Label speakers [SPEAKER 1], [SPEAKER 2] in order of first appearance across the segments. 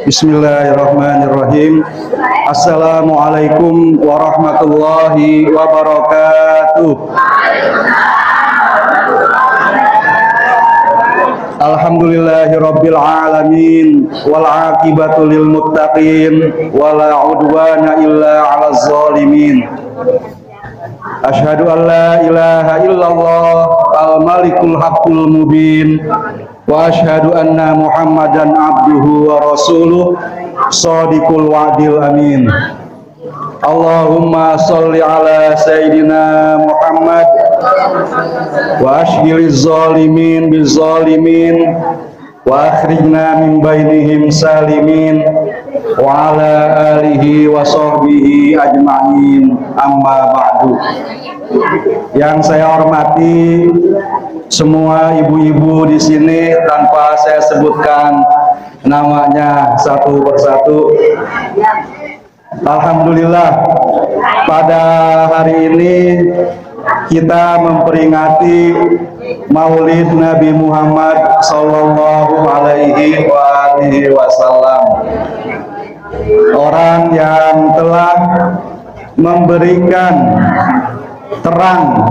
[SPEAKER 1] Bismillahirrahmanirrahim. Assalamualaikum warahmatullahi wabarakatuh. Alhamdulillahirabbil alamin wal aqibatu lil muttaqin wala udwana illa 'alaz zalimin. Asyhadu an la ilaha illallah al-malikul haqqul mubin wa asyhadu anna Muhammadan abduhu wa rasuluh shadiqul wa'dil amin. Allahumma sholli ala sayyidina Muhammad wa ashghiliz zalimin biz zalimin wa akhrijna min bainihim salimin wa ala alihi wa sahbihi ajma'in, amma ba'du. Yang saya hormati semua ibu-ibu di sini tanpa saya sebutkan namanya satu persatu. Alhamdulillah, pada hari ini kita memperingati Maulid Nabi Muhammad Sallallahu Alaihi Wasallam, orang yang telah memberikan terang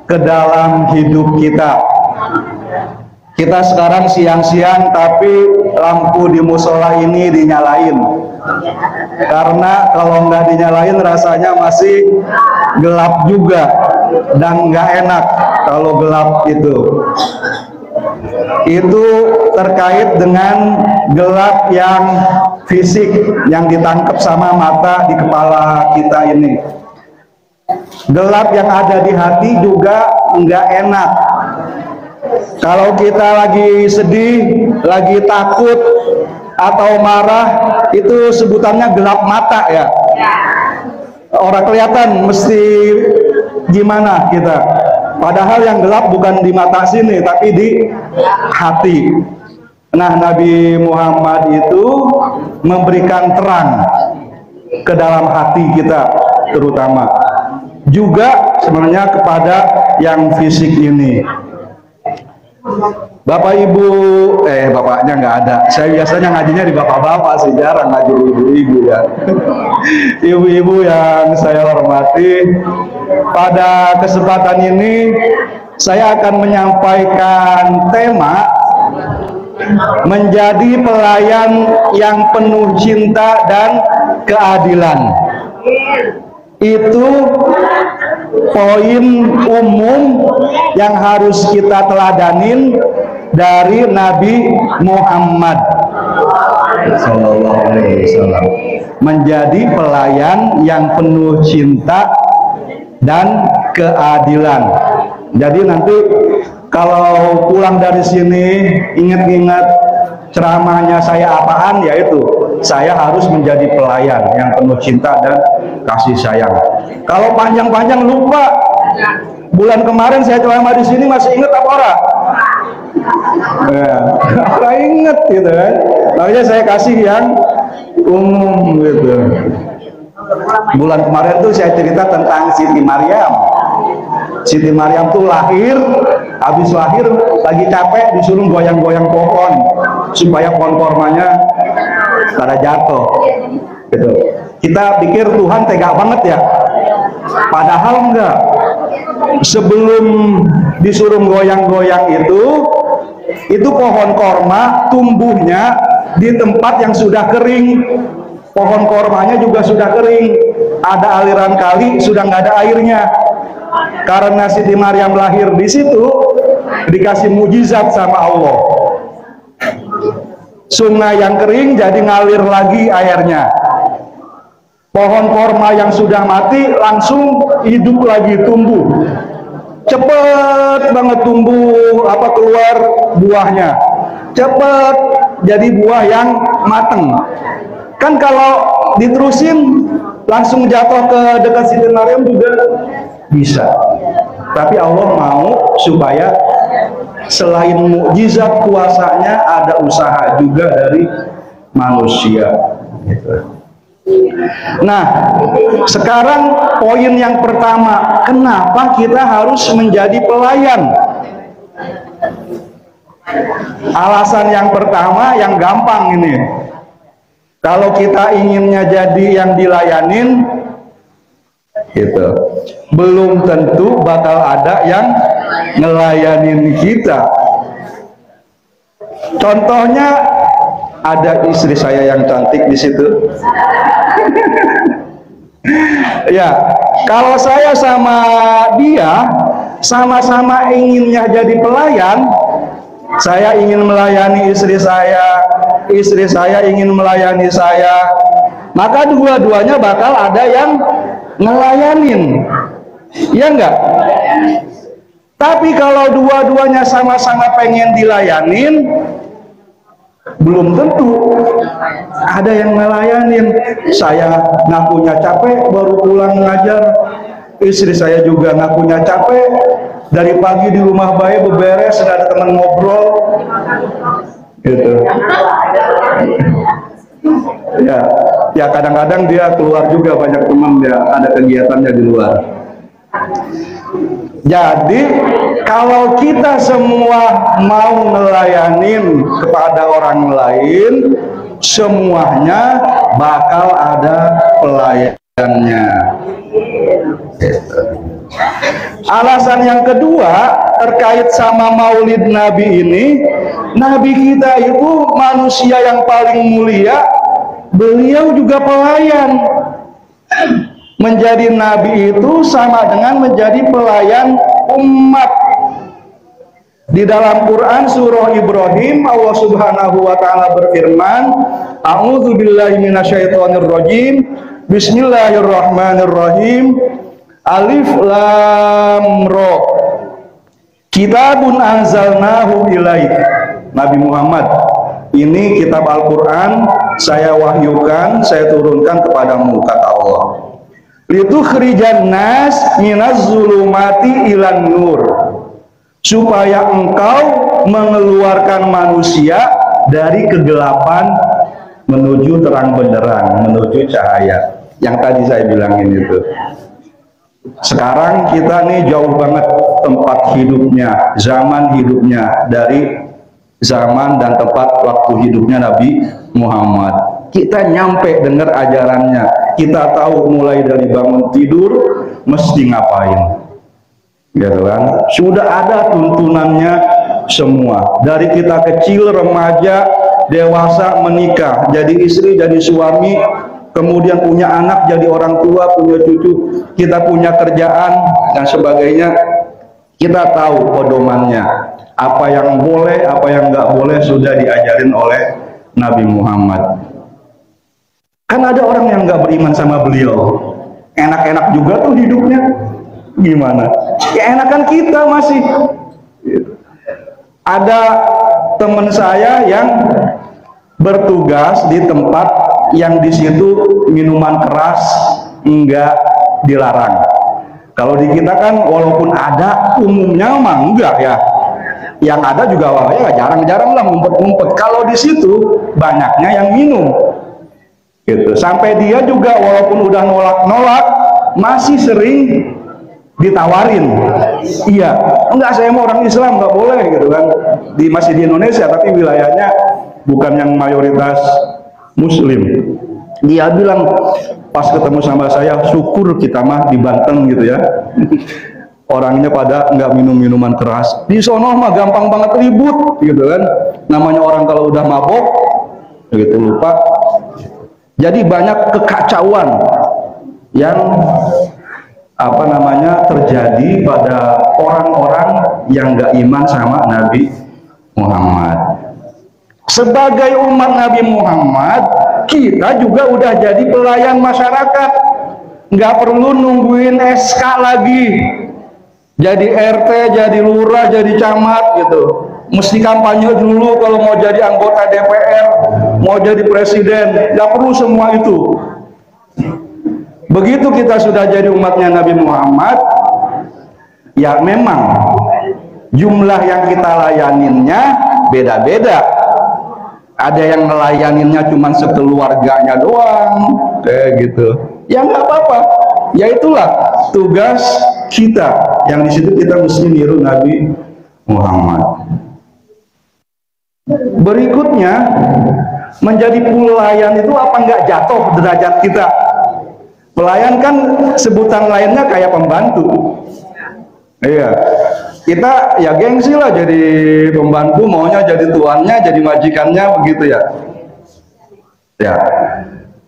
[SPEAKER 1] ke dalam hidup kita. Kita sekarang siang-siang tapi lampu di musola ini dinyalain, karena kalau nggak dinyalain rasanya masih gelap juga dan nggak enak kalau gelap itu terkait dengan gelap yang fisik yang ditangkap sama mata di kepala kita ini. Gelap yang ada di hati juga nggak enak. Kalau kita lagi sedih, lagi takut atau marah, itu sebutannya gelap mata ya. Orang kelihatan mesti gimana kita. Padahal yang gelap bukan di mata sini, tapi di hati. Nah, Nabi Muhammad itu memberikan terang ke dalam hati kita, terutama juga sebenarnya kepada yang fisik ini. Bapak ibu, bapaknya nggak ada. Saya biasanya ngajinya di bapak-bapak sih, jarang ngaji ibu-ibu ya. Ibu-ibu yang saya hormati, pada kesempatan ini saya akan menyampaikan tema menjadi pelayan yang penuh cinta dan keadilan. Itu poin umum yang harus kita teladanin dari Nabi Muhammad Sallallahu Alaihi Wasallam, menjadi pelayan yang penuh cinta dan keadilan. Jadi nanti kalau pulang dari sini ingat-ingat ceramahnya saya apaan, yaitu saya harus menjadi pelayan yang penuh cinta dan kasih sayang. Kalau panjang-panjang lupa. Bulan kemarin saya ceramah di sini, masih ingat apa ora? Ya, ingat gitu kan. Makanya saya kasih yang umum gitu. Bulan kemarin tuh saya cerita tentang Siti Maryam. Siti Maryam tuh lahir, habis lahir lagi capek disuruh goyang-goyang pohon supaya pohon kormanya pada jatuh gitu. Kita pikir Tuhan tega banget ya, padahal enggak. Sebelum disuruh goyang-goyang itu pohon korma tumbuhnya di tempat yang sudah kering. Pohon kormanya juga sudah kering, ada aliran kali, sudah nggak ada airnya. Karena Siti Maryam lahir di situ, dikasih mujizat sama Allah. Sungai yang kering jadi ngalir lagi airnya. Pohon korma yang sudah mati langsung hidup lagi, tumbuh. Cepet banget tumbuh, keluar buahnya. Cepet jadi buah yang mateng. Kan kalau diterusin langsung jatuh ke dekat Siti Maryam juga bisa. Tapi Allah mau supaya selain mukjizat kuasanya ada usaha juga dari manusia gitu. Nah, sekarang poin yang pertama, kenapa kita harus menjadi pelayan? Alasan yang pertama yang gampang ini. Kalau kita inginnya jadi yang dilayanin, gitu, belum tentu bakal ada yang ngelayanin kita. Contohnya ada istri saya yang cantik di situ. Ya, kalau saya sama dia sama-sama inginnya jadi pelayan, saya ingin melayani istri saya ingin melayani saya, maka dua-duanya bakal ada yang ngelayanin, ya enggak? Tapi kalau dua-duanya sama-sama pengen dilayanin, belum tentu ada yang ngelayanin. Saya ngakunya capek baru pulang ngajar, istri saya juga ngakunya capek dari pagi di rumah bayi beberes, nggak ada teman ngobrol, gitu. Ya kadang-kadang dia keluar juga, banyak teman dia ada kegiatannya di luar. Jadi kalau kita semua mau ngelayanin kepada orang lain, semuanya bakal ada pelayannya. Alasan yang kedua terkait sama Maulid Nabi ini, Nabi kita itu manusia yang paling mulia, beliau juga pelayan. Menjadi nabi itu sama dengan menjadi pelayan umat. Di dalam Quran surah Ibrahim, Allah Subhanahu wa taala berfirman, A'udzubillahi minasyaitonirrajim. Bismillahirrahmanirrahim. Alif lam ra. Kitabun anzalnahu ilaik. Nabi Muhammad, ini kitab Al-Qur'an saya wahyukan, saya turunkan kepadamu, kata Allah. Litukhrijan nas minaz zulumati ilan nur. Supaya engkau mengeluarkan manusia dari kegelapan menuju terang benderang, menuju cahaya. Yang tadi saya bilangin itu. Sekarang kita nih jauh banget tempat hidupnya, zaman hidupnya dari zaman dan tempat waktu hidupnya Nabi Muhammad. Kita nyampe dengar ajarannya, kita tahu mulai dari bangun tidur mesti ngapain, gitu kan? Sudah ada tuntunannya semua. Dari kita kecil, remaja, dewasa, menikah, jadi istri, jadi suami, kemudian punya anak, jadi orang tua, punya cucu, kita punya kerjaan dan sebagainya. Kita tahu pedomannya, apa yang boleh, apa yang nggak boleh sudah diajarin oleh Nabi Muhammad. Kan ada orang yang nggak beriman sama beliau, enak-enak juga tuh hidupnya, gimana? Ya enakan kita masih. Ada teman saya yang bertugas di tempat yang di situ minuman keras enggak dilarang. Kalau di kita kan walaupun ada, umumnya mah enggak ya. Yang ada juga ya jarang-jarang lah ngumpet-ngumpet. Kalau di situ banyaknya yang minum. Gitu. Sampai dia juga walaupun udah nolak-nolak masih sering ditawarin. Iya, enggak, saya mau orang Islam, nggak boleh gitu kan. Masih di Indonesia tapi wilayahnya bukan yang mayoritas Muslim. Dia bilang pas ketemu sama saya, syukur kita mah di Banten gitu ya. Orangnya pada nggak minum minuman keras. Di sono mah gampang banget ribut gitu kan. Namanya orang kalau udah mabok gitu lupa. Jadi banyak kekacauan yang terjadi pada orang-orang yang nggak iman sama Nabi Muhammad. Sebagai umat Nabi Muhammad, kita juga udah jadi pelayan masyarakat. Nggak perlu nungguin SK lagi. Jadi RT, jadi lurah, jadi camat gitu. Mesti kampanye dulu kalau mau jadi anggota DPR, mau jadi presiden, nggak perlu semua itu. Begitu kita sudah jadi umatnya Nabi Muhammad, ya memang jumlah yang kita layaninnya beda-beda. Ada yang ngelayaninnya cuma sekeluarganya doang, kayak gitu. Ya nggak apa-apa. Ya itulah tugas kita. Yang di situ kita mesti niru Nabi Muhammad. Berikutnya, menjadi pelayan itu apa nggak jatuh derajat kita? Pelayan kan sebutan lainnya kayak pembantu. Iya, kita ya gengsi lah jadi pembantu, maunya jadi tuannya, jadi majikannya, begitu ya. Ya,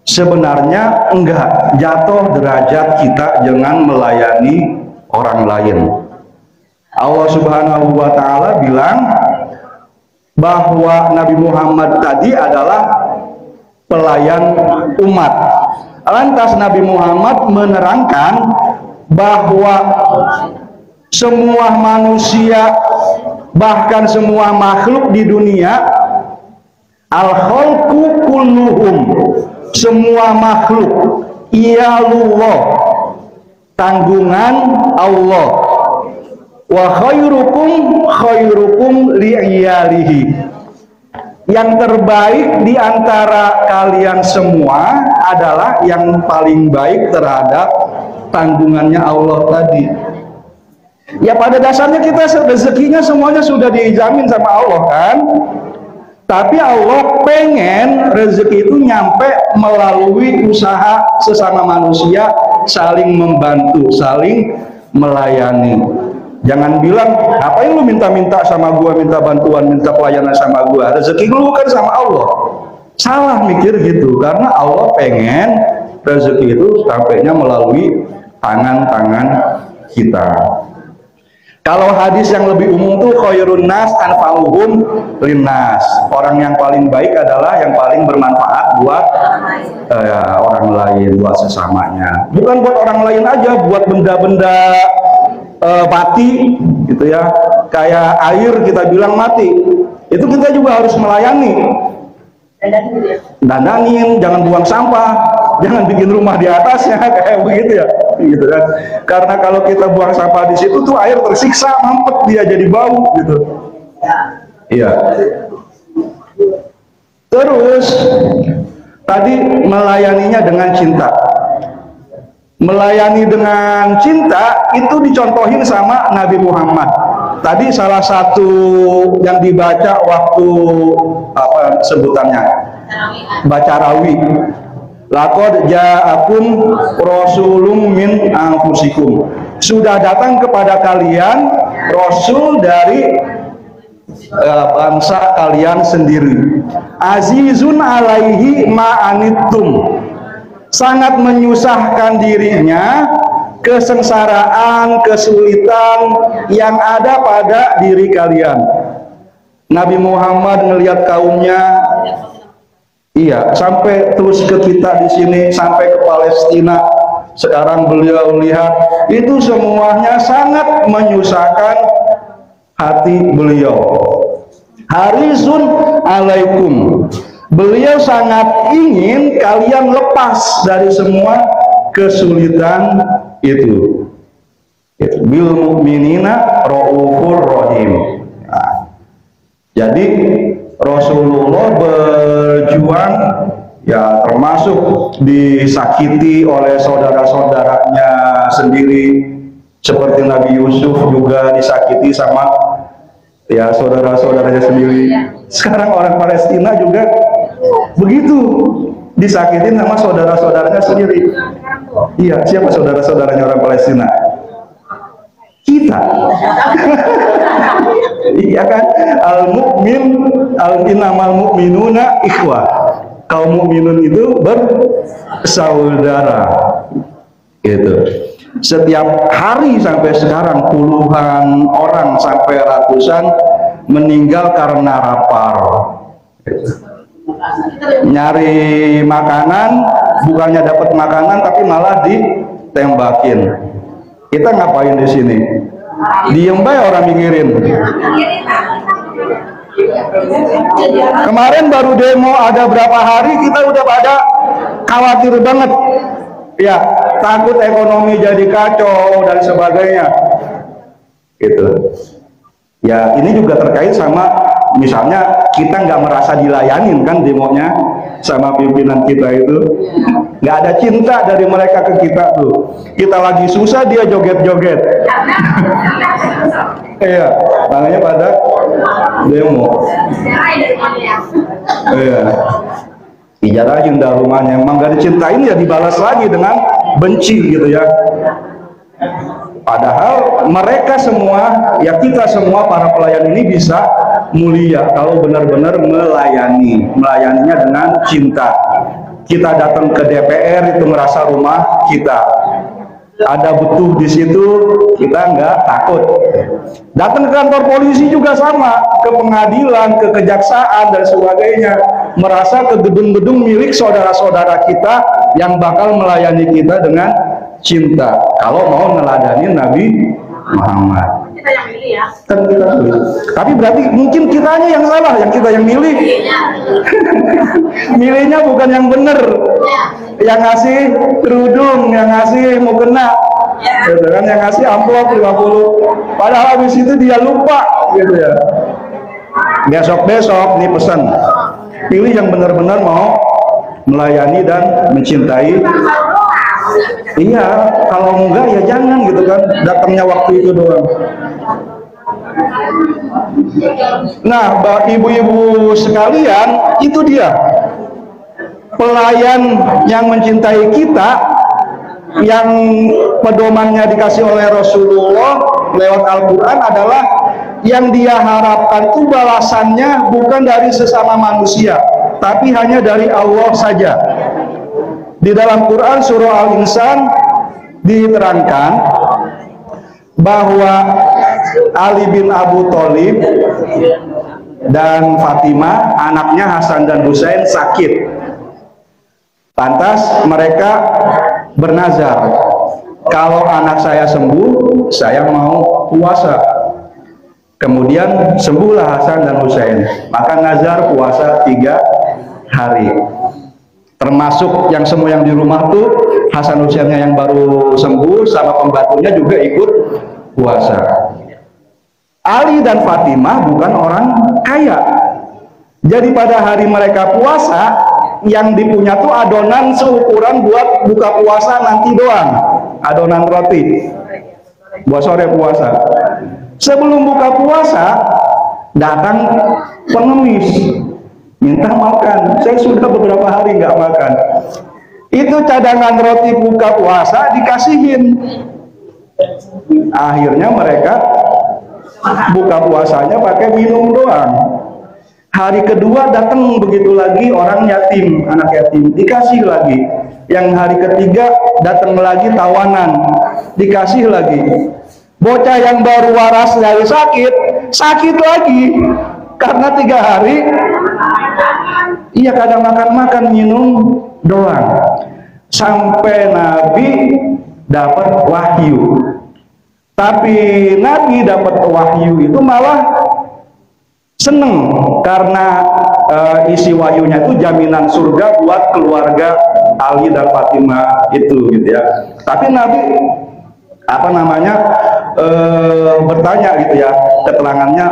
[SPEAKER 1] sebenarnya enggak, jatuh derajat kita dengan melayani orang lain. Allah Subhanahu wa Ta'ala bilang bahwa Nabi Muhammad tadi adalah pelayan umat. Lantas Nabi Muhammad menerangkan bahwa semua manusia, bahkan semua makhluk di dunia, al-khalqu kulluhum, semua makhluk, iyalullah, tanggungan Allah, wa khairukum li'iyalihi, yang terbaik di antara kalian semua adalah yang paling baik terhadap tanggungannya Allah tadi. Ya pada dasarnya kita rezekinya semuanya sudah dijamin sama Allah kan, tapi Allah pengen rezeki itu nyampe melalui usaha sesama manusia, saling membantu, saling melayani. Jangan bilang, ngapain lu minta-minta sama gua, minta bantuan, minta pelayanan sama gua, rezeki lu kan sama Allah. Salah mikir gitu, karena Allah pengen rezeki itu sampainya melalui tangan-tangan kita. Kalau hadis yang lebih umum tuh khairun nas anfa'uhum linnas, orang yang paling baik adalah yang paling bermanfaat buat orang lain, buat sesamanya. Bukan buat orang lain aja, buat benda-benda mati gitu ya, kayak air kita bilang mati, itu kita juga harus melayani. Dandanin, jangan buang sampah, jangan bikin rumah di atasnya kayak begitu ya, gitu kan. Karena kalau kita buang sampah di situ tuh air tersiksa, mampet dia jadi bau gitu. Iya. Terus tadi melayaninya dengan cinta. Melayani dengan cinta itu dicontohin sama Nabi Muhammad. Tadi salah satu yang dibaca waktu apa sebutannya? Baca rawi. Laqad ja'akum rasulun min anfusikum. Sudah datang kepada kalian rasul dari bangsa kalian sendiri. Azizun alaihi ma'anittum. Sangat menyusahkan dirinya kesengsaraan, kesulitan yang ada pada diri kalian. Nabi Muhammad melihat kaumnya, iya, sampai terus ke kita di sini, sampai ke Palestina. Sekarang beliau lihat itu semuanya sangat menyusahkan hati beliau. Harisun alaikum. Beliau sangat ingin kalian lepas dari semua kesulitan itu. Bil mu'minina raufur rahim. Nah, jadi Rasulullah berjuang ya, termasuk disakiti oleh saudara-saudaranya sendiri, seperti Nabi Yusuf juga disakiti sama ya saudara-saudaranya sendiri. Sekarang orang Palestina juga begitu, disakitin sama saudara-saudaranya sendiri. Iya, siapa saudara-saudaranya orang Palestina? Kita. Iya kan? Al-mu'min, al-innamal mu'minuna ikhwah. Kaum mukminun itu bersaudara. Gitu. Setiap hari sampai sekarang puluhan orang sampai ratusan meninggal karena lapar. Nyari makanan, bukannya dapat makanan tapi malah ditembakin. Kita ngapain di sini? Diem bae orang mikirin. Kemarin baru demo ada berapa hari kita udah pada khawatir banget. Ya, takut ekonomi jadi kacau dan sebagainya. Gitu. Ya, ini juga terkait sama misalnya kita nggak merasa dilayanin kan demonya. sama pimpinan kita itu. Nggak ada cinta dari mereka ke kita tuh. Kita lagi susah dia joget-joget. Iya, makanya pada demo. Iya, ijarahin dah rumahnya. Emang gak dicintain ya dibalas lagi dengan benci gitu ya. Padahal mereka semua, ya kita semua para pelayan ini bisa mulia kalau benar-benar melayaninya dengan cinta. Kita datang ke DPR itu merasa rumah kita, ada butuh di situ, kita nggak takut. Datang ke kantor polisi juga sama, ke pengadilan, ke kejaksaan dan sebagainya, merasa ke gedung-gedung milik saudara-saudara kita yang bakal melayani kita dengan cinta. Kalau mau neladani Nabi Muhammad, kita yang milih ya. Kan kita milih. Tapi berarti mungkin kitanya yang salah, yang kita yang milih. Milihnya bukan yang benar. Yang ngasih kerudung, yang ngasih mukena, gitu kan, yang ngasih amplop 50. Padahal habis itu dia lupa, gitu ya. Besok-besok nih pesan, pilih yang benar-benar mau melayani dan mencintai. Iya, kalau enggak ya jangan, gitu kan, datangnya waktu itu doang. Nah, ibu-ibu sekalian, itu dia pelayan yang mencintai kita, yang pedomannya dikasih oleh Rasulullah lewat Al-Quran adalah yang dia harapkan itu balasannya bukan dari sesama manusia, tapi hanya dari Allah saja. Di dalam Quran surah Al-Insan diterangkan bahwa Ali bin Abu Thalib dan Fatimah, anaknya Hasan dan Husain, sakit. Lantas mereka bernazar, kalau anak saya sembuh, saya mau puasa. Kemudian sembuhlah Hasan dan Husain, maka nazar puasa 3 hari. Termasuk yang semua yang di rumah tuh, Hasan Husainnya yang baru sembuh sama pembantunya juga ikut puasa. Ali dan Fatimah bukan orang kaya, jadi pada hari mereka puasa, yang dipunya tuh adonan seukuran buat buka puasa nanti doang, adonan roti buat sore puasa. Sebelum buka puasa datang pengemis minta makan, saya sudah beberapa hari nggak makan. Itu cadangan roti buka puasa dikasihin. Akhirnya mereka buka puasanya pakai minum doang. Hari kedua datang begitu lagi orang yatim, anak yatim, dikasih lagi. Yang hari ketiga datang lagi tawanan, dikasih lagi. Bocah yang baru waras dari sakit, sakit lagi. Karena 3 hari, iya kadang makan-makan, minum doang. Sampai Nabi dapat wahyu. Tapi Nabi dapat wahyu itu malah seneng, karena isi wahyunya itu jaminan surga buat keluarga Ali dan Fatimah itu, gitu ya. Tapi Nabi bertanya gitu ya, keterangannya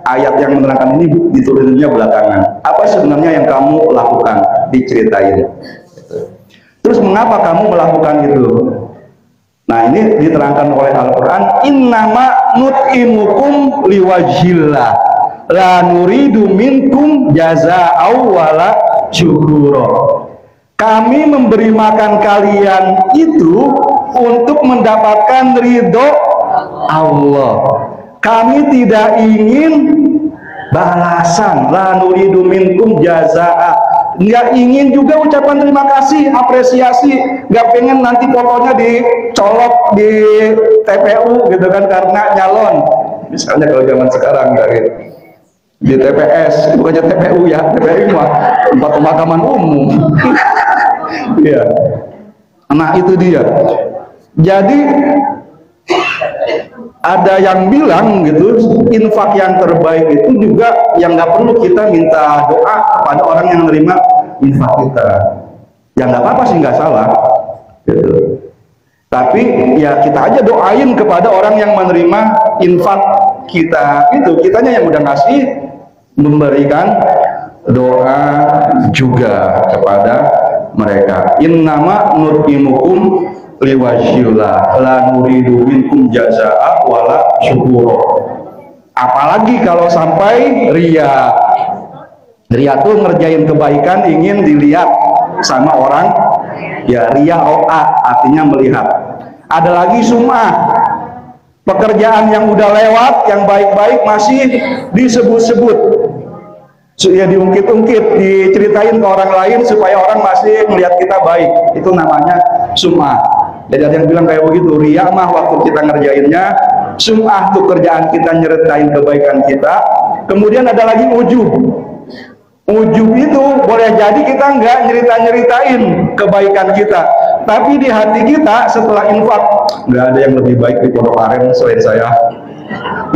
[SPEAKER 1] ayat yang menerangkan ini ditulisnya belakangan. Apa sebenarnya yang kamu lakukan? Diceritain. Terus mengapa kamu melakukan itu? Nah, ini diterangkan oleh Al-Quran, innama nut'imukum liwajhillah la nuridu minkum jaza'aw wala syukura. Kami memberi makan kalian itu untuk mendapatkan ridho Allah. Kami tidak ingin balasan, la nuridu minkum jaza'a. Nggak ingin juga ucapan terima kasih, apresiasi. Nggak pengen nanti fotonya dicolok di TPU gitu kan, karena nyalon. Misalnya kalau zaman sekarang nggak gitu. Di TPS, bukannya TPU ya, TPU mah tempat pemakaman umum. Ya. Nah itu dia. Jadi ada yang bilang gitu, infak yang terbaik itu juga yang nggak perlu kita minta doa kepada orang yang menerima infak kita. Ya nggak apa-apa sih, nggak salah gitu. Tapi ya kita aja doain kepada orang yang menerima infak kita, itu kitanya yang udah ngasih, memberikan doa juga kepada mereka. Innama nut'imukum liwajhillah la nuridu minkum jazaa'a wala syukura. Apalagi kalau sampai ria. Ria tuh ngerjain kebaikan ingin dilihat sama orang, ya ria o'a artinya melihat. Ada lagi sum'ah, pekerjaan yang udah lewat, yang baik-baik masih disebut-sebut, ya diungkit-ungkit, diceritain ke orang lain supaya orang masih melihat kita baik. Itu namanya sum'ah. Jadi ada yang bilang kayak begitu, ria mah waktu kita ngerjainnya, sum'ah tuh kerjaan kita nyeritain kebaikan kita. Kemudian ada lagi ujub. Ujub itu boleh jadi kita nggak nyeritain kebaikan kita, tapi di hati kita setelah infak, nggak ada yang lebih baik di Pondok Aren selain saya,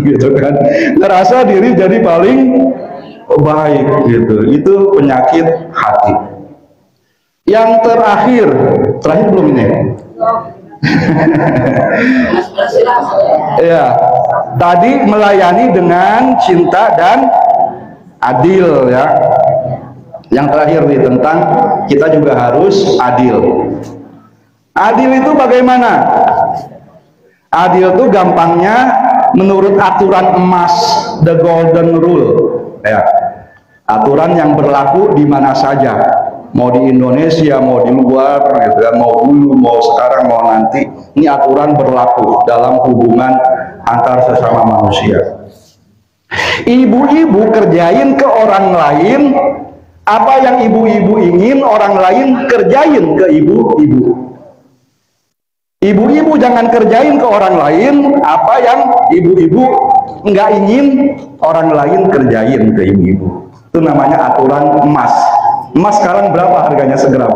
[SPEAKER 1] gitu kan, ngerasa diri jadi paling baik gitu. Itu penyakit hati. Yang terakhir belum ini? Ya, tadi melayani dengan cinta dan adil ya. Yang terakhir nih tentang kita juga harus adil. Adil itu bagaimana? Adil itu gampangnya menurut aturan emas, the golden rule ya. Aturan yang berlaku di mana saja, mau di Indonesia, mau di luar gitu kan, mau dulu, mau sekarang, mau nanti. Ini aturan berlaku dalam hubungan antar sesama manusia. Ibu-ibu kerjain ke orang lain apa yang ibu-ibu ingin orang lain kerjain ke ibu-ibu. Ibu-ibu jangan kerjain ke orang lain apa yang ibu-ibu nggak ingin orang lain kerjain ke ibu-ibu. Itu namanya aturan emas. Emas sekarang berapa harganya segram?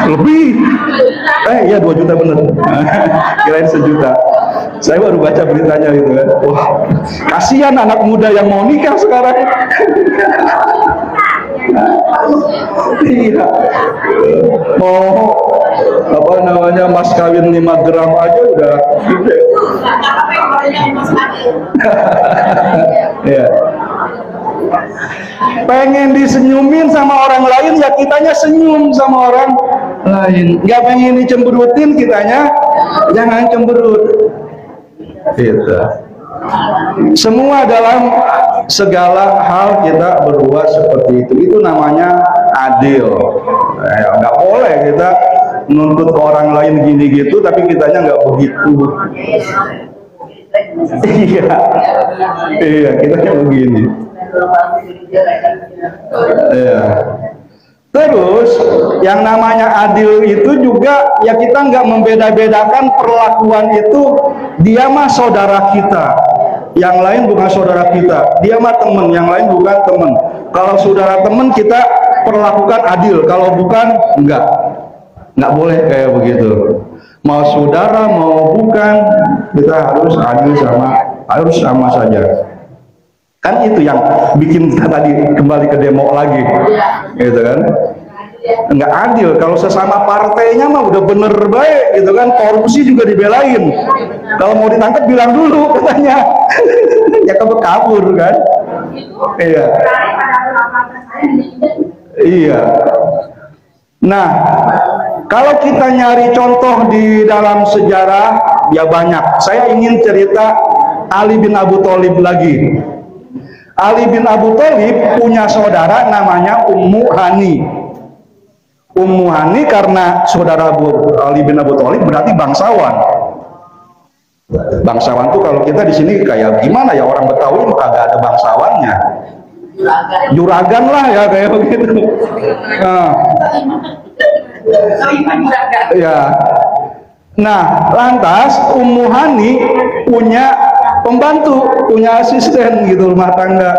[SPEAKER 1] Lebih. Ya 2 juta bener. Kirain 1 juta. Saya baru baca beritanya itu kan. Wah, kasihan anak muda yang mau nikah sekarang. Iya. Mau apa namanya mas kawin 5 gram aja udah gede. Ya. Pengen disenyumin sama orang lain ya kitanya senyum sama orang lain. Nggak pengen dicemberutin kitanya jangan cemberut. Gitu. Semua dalam segala hal kita berbuat seperti itu. Itu namanya adil. Nggak boleh kita nuntut ke orang lain gini gitu tapi kitanya nggak begitu. Iya kitanya begini. Iya. Terus yang namanya adil itu juga ya kita nggak membeda-bedakan perlakuan itu. Dia mah saudara kita, yang lain bukan saudara kita. Dia mah teman, yang lain bukan teman. Kalau saudara teman kita perlakukan adil, kalau bukan nggak boleh kayak begitu. Mau saudara mau bukan kita harus adil harus sama saja. Kan itu yang bikin kita tadi kembali ke demo lagi, gitu kan? Nggak adil. Kalau sesama partainya mah udah bener baik, gitu kan? Korupsi juga dibelain. Kalau mau ditangkap bilang dulu katanya, ya kabur kan? Iya. Iya. Nah, kalau kita nyari contoh di dalam sejarah, ya banyak. Saya ingin cerita Ali bin Abu Thalib lagi. Ali bin Abu Thalib punya saudara namanya Ummu Hani. Ummu Hani karena saudara Ali bin Abu Thalib berarti bangsawan. Bangsawan tuh kalau kita di sini kayak gimana ya, orang Betawi mah kagak ada bangsawannya. Juragan lah ya kayak begitu. Nah, ya. Nah, lantas Ummu Hani punya pembantu, punya asisten gitu rumah tangga.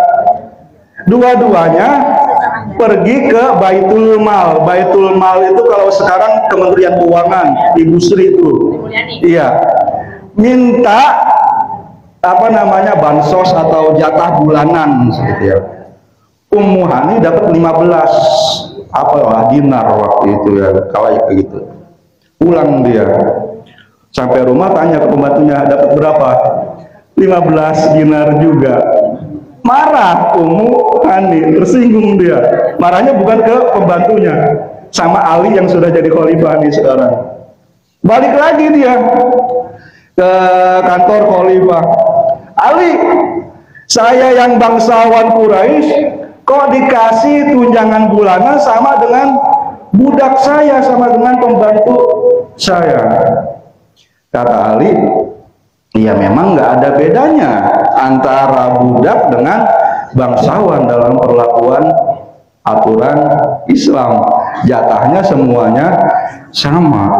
[SPEAKER 1] Dua-duanya pergi ke Baitul Mal. Baitul Mal itu kalau sekarang Kementerian Keuangan, Ibu Sri itu. Iya. Minta apa namanya bansos atau jatah bulanan gitu ya. Ummu Hani dapat 15 dinar waktu itu ya, kalau kayak gitu. Pulang dia. Sampai rumah tanya ke pembantunya dapat berapa? 15 dinar juga. Marah Ummu Hani, tersinggung dia. Marahnya bukan ke pembantunya, sama Ali yang sudah jadi khalifah nih sekarang. Balik lagi dia ke kantor khalifah. Ali, saya yang bangsawan Quraisy kok dikasih tunjangan bulanan sama dengan budak saya, sama dengan pembantu saya. Kata Ali, ya memang nggak ada bedanya antara budak dengan bangsawan dalam perlakuan aturan Islam. Jatahnya semuanya sama.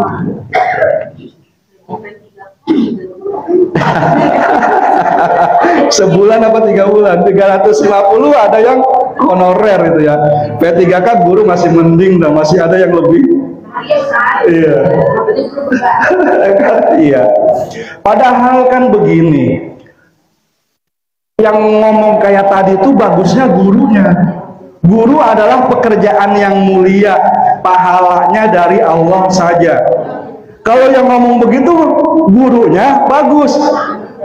[SPEAKER 1] Sebulan apa 3 bulan? 350 ada yang honorer itu ya. P3K guru masih mending dan masih ada yang lebih. Iya. Iya. Padahal kan begini. Yang ngomong kayak tadi itu bagusnya gurunya. Guru adalah pekerjaan yang mulia, pahalanya dari Allah saja. Kalau yang ngomong begitu gurunya bagus.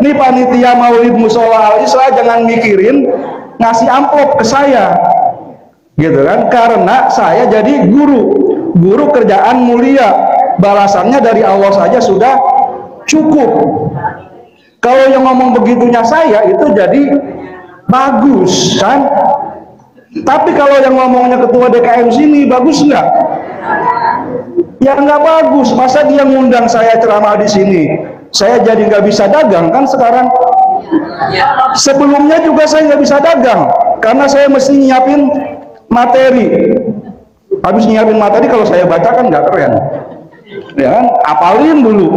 [SPEAKER 1] Nih panitia Maulid Musola Al Islah jangan mikirin ngasih amplop ke saya, gitu kan? Karena saya jadi guru. Guru kerjaan mulia, balasannya dari Allah saja sudah cukup. Kalau yang ngomong begitunya saya itu jadi bagus kan? Tapi kalau yang ngomongnya ketua DKM sini bagus nggak? Ya nggak bagus. Masa dia ngundang saya ceramah di sini, saya jadi nggak bisa dagang kan sekarang? Sebelumnya juga saya nggak bisa dagang karena saya mesti nyiapin materi. Habis nyiapin materi kalau saya baca kan nggak keren, ya kan? Apalin dulu,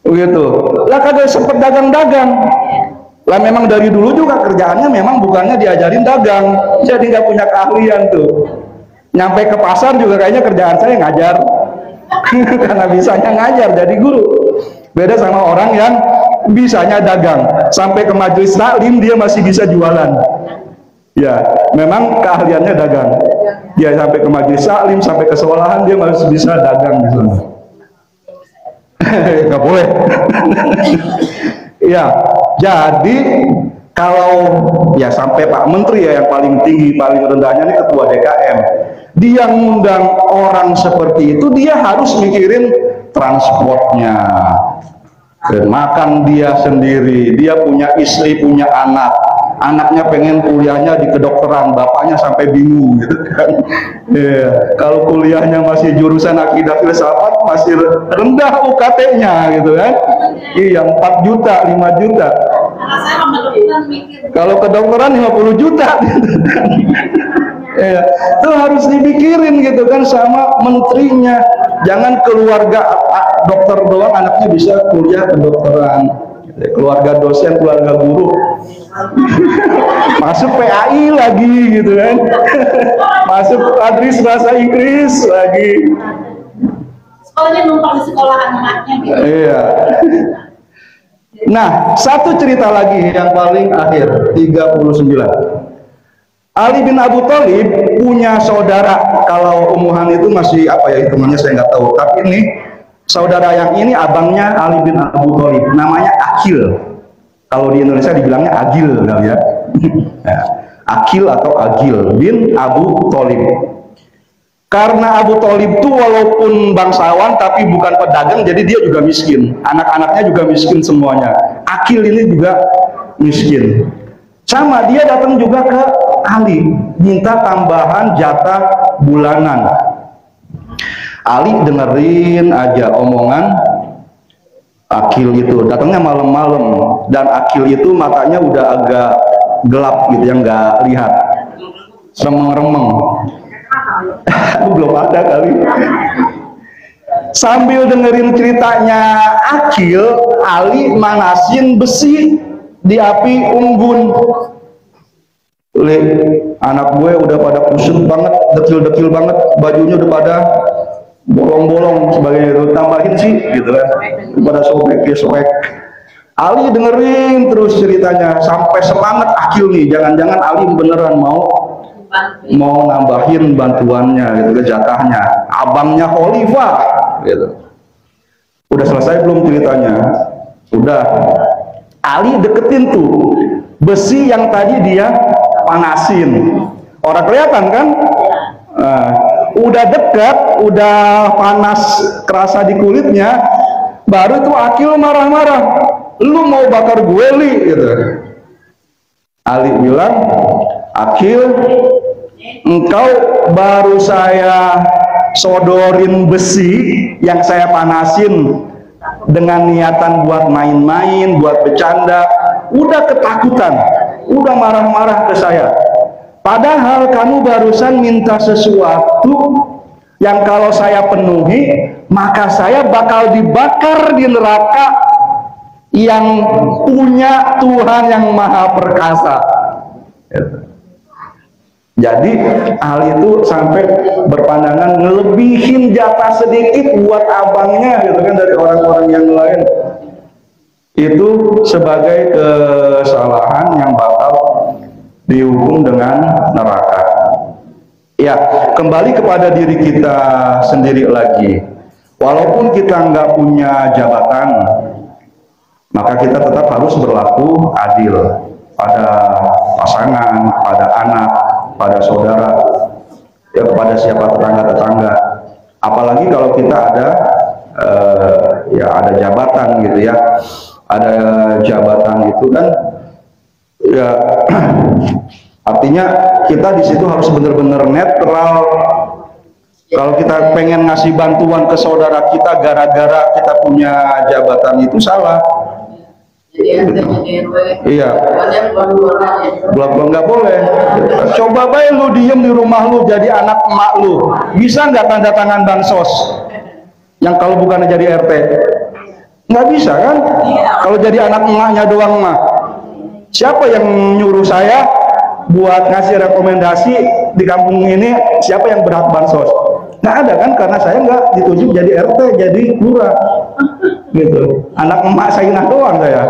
[SPEAKER 1] begitu. Lah kagak sempet dagang-dagang. Lah memang dari dulu juga kerjaannya memang bukannya diajarin dagang, jadi nggak punya keahlian tuh. Nyampe ke pasar juga kayaknya kerjaan saya ngajar, karena bisanya ngajar jadi guru. Beda sama orang yang bisanya dagang, sampai ke majelis taklim dia masih bisa jualan. Ya, memang keahliannya dagang. Dia sampai ke majelis taklim, sampai ke sekolahan dia masih bisa dagang di sana. Nggak boleh. Ya, jadi kalau ya sampai Pak Menteri ya yang paling tinggi, paling rendahnya ini ketua DKM, dia ngundang orang seperti itu, dia harus mikirin transportnya, makan dia sendiri, dia punya istri, punya anak, anaknya pengen kuliahnya di kedokteran, bapaknya sampai bingung gitu kan. Kalau kuliahnya masih jurusan akidah filsafat masih rendah UKT-nya gitu kan. Iya, 4 juta, 5 juta. Kalau kedokteran 50 juta gitu kan. Itu harus dipikirin gitu kan sama menterinya. Jangan keluarga dokter doang anaknya bisa kuliah kedokteran. Keluarga dosen, keluarga guru masuk PAI lagi gitu kan. Masuk Adris bahasa Inggris lagi. Sekolahnya numpang di sekolahan anaknya gitu. Iya. Nah, satu cerita lagi yang paling akhir, 39. Ali bin Abu Thalib punya saudara. Kalau Ummu Hani itu masih apa ya hitungannya saya nggak tahu. Tapi ini saudara yang ini abangnya Ali bin Abu Thalib, namanya Akil. Kalau di Indonesia dibilangnya Agil kali ya. Akil atau Agil bin Abu Thalib. Karena Abu Thalib itu walaupun bangsawan tapi bukan pedagang, jadi dia juga miskin. Anak-anaknya juga miskin semuanya. Akil ini juga miskin. Sama dia datang juga ke Ali, minta tambahan jatah bulanan. Ali dengerin aja omongan Akil itu, datangnya malam-malam, dan Akil itu matanya udah agak gelap gitu ya, nggak lihat, remeng-remeng. Belum ada kali. Sambil dengerin ceritanya Akil, Ali manasin besi di api unggun. Anak gue udah pada kusut banget, dekil-dekil banget, bajunya udah pada bolong-bolong sebagai itu, tambahin sih gitu kan, pada sobek ya sobek. Ali dengerin terus ceritanya sampai semangat Akil nih, jangan-jangan Ali beneran mau nambahin bantuannya gitu, jatahnya, abangnya khalifah gitu. Udah selesai belum ceritanya? Udah. Ali deketin tuh besi yang tadi dia panasin. Orang kelihatan kan? Udah dekat, udah panas kerasa di kulitnya, baru itu Akil marah-marah, lu mau bakar gue li, gitu. Ali bilang, Akil, engkau baru saya sodorin besi yang saya panasin dengan niatan buat main-main, buat bercanda, udah ketakutan, udah marah-marah ke saya. Padahal kamu barusan minta sesuatu yang kalau saya penuhi, maka saya bakal dibakar di neraka yang punya Tuhan yang maha perkasa. Jadi Ali itu sampai berpandangan ngelebihin jatah sedikit buat abangnya, gitu kan, dari orang-orang yang lain. Itu sebagai kesalahan yang bakal dihukum dengan neraka. Ya, kembali kepada diri kita sendiri lagi. Walaupun kita nggak punya jabatan, maka kita tetap harus berlaku adil pada pasangan, pada anak, pada saudara, ya, kepada siapa tetangga-tetangga. Apalagi kalau kita ada ya ada jabatan gitu ya, ada jabatan itu kan ya artinya kita di situ harus benar-benar netral. Kalau kita pengen ngasih bantuan ke saudara kita gara-gara kita punya jabatan, itu salah. Iya, belum nggak boleh. Coba baik lu diem di rumah lu jadi anak emak lu, bisa nggak tanda tangan bansos? Yang kalau bukan jadi RT, nggak bisa kan? Kalau jadi anak emaknya doang mah, siapa yang nyuruh saya buat ngasih rekomendasi di kampung ini siapa yang berhak bansos? Nggak ada kan, karena saya nggak ditunjuk jadi RT, jadi lurah gitu. Anak emak Sainah doang saya.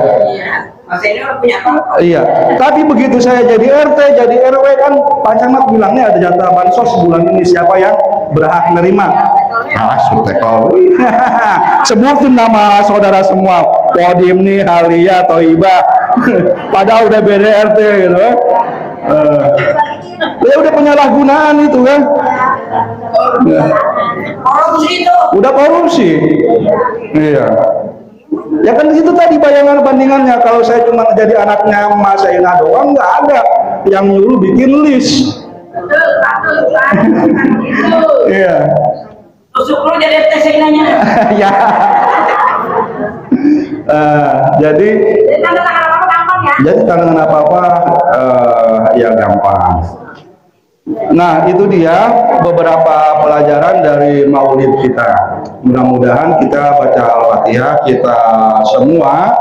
[SPEAKER 2] Mas ini orang punya apa?
[SPEAKER 1] Iya, tapi begitu saya jadi RT, jadi RW kan Pak Camat bilangnya ada jatah bansos bulan ini, siapa yang berhak menerima? Sutekol. Sebutin nama saudara semua, Podim nih, Halia, Toibah. Padahal udah beda RT gitu kan. Ya udah penyalahgunaan itu kan.
[SPEAKER 2] Korupsi itu.
[SPEAKER 1] Udah korupsi. Iya. Ya kan di situ tadi bayangan bandingannya, kalau saya cuma jadi anaknya Mas Saina doang, nggak ada yang nyuruh bikin list. Iya.
[SPEAKER 2] Tusuk lu jadi tes Sainanya.
[SPEAKER 1] Ya. Jadi
[SPEAKER 2] tanda tangan apa gampang ya?
[SPEAKER 1] Jadi tangan apa-apa ya gampang. Nah, itu dia beberapa pelajaran dari Maulid kita. Mudah-mudahan kita baca Al-Fatihah, kita semua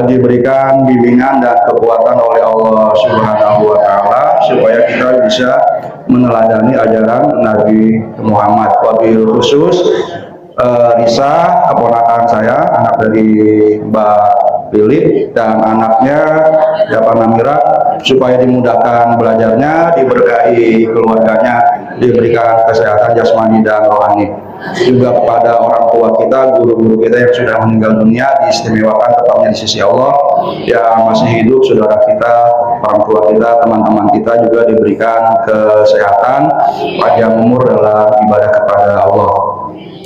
[SPEAKER 1] diberikan bimbingan dan kekuatan oleh Allah Subhanahu wa Ta'ala supaya kita bisa meneladani ajaran Nabi Muhammad. Wabil khusus Risa, keponakan saya, anak dari Mbak Lili dan anaknya Japa Namira, supaya dimudahkan belajarnya, diberkahi keluarganya, diberikan kesehatan jasmani dan rohani. Juga kepada orang tua kita, guru-guru kita yang sudah meninggal dunia, diistimewakan tetapnya di sisi Allah. Yang masih hidup, saudara kita, orang tua kita, teman-teman kita juga diberikan kesehatan, panjang umur dalam ibadah kepada Allah.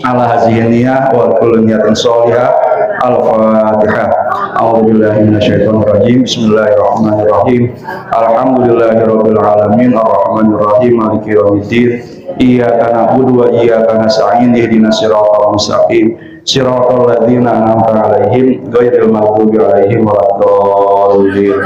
[SPEAKER 1] Ala hazihi niyah wa kullu niyatin sholihah. Al-Fatihah. A'udzubillahi minasyaitonir rajim. Bismillahirrahmanirrahim. Alhamdulillahirabbil alamin arrahmanir rahim maliki yaumiddin. Iyyaka na'budu wa iyyaka nasta'in ihdinas siratal mustaqim. Siratal ladzina an'amta 'alaihim ghairil maghdubi 'alaihim waladdallin.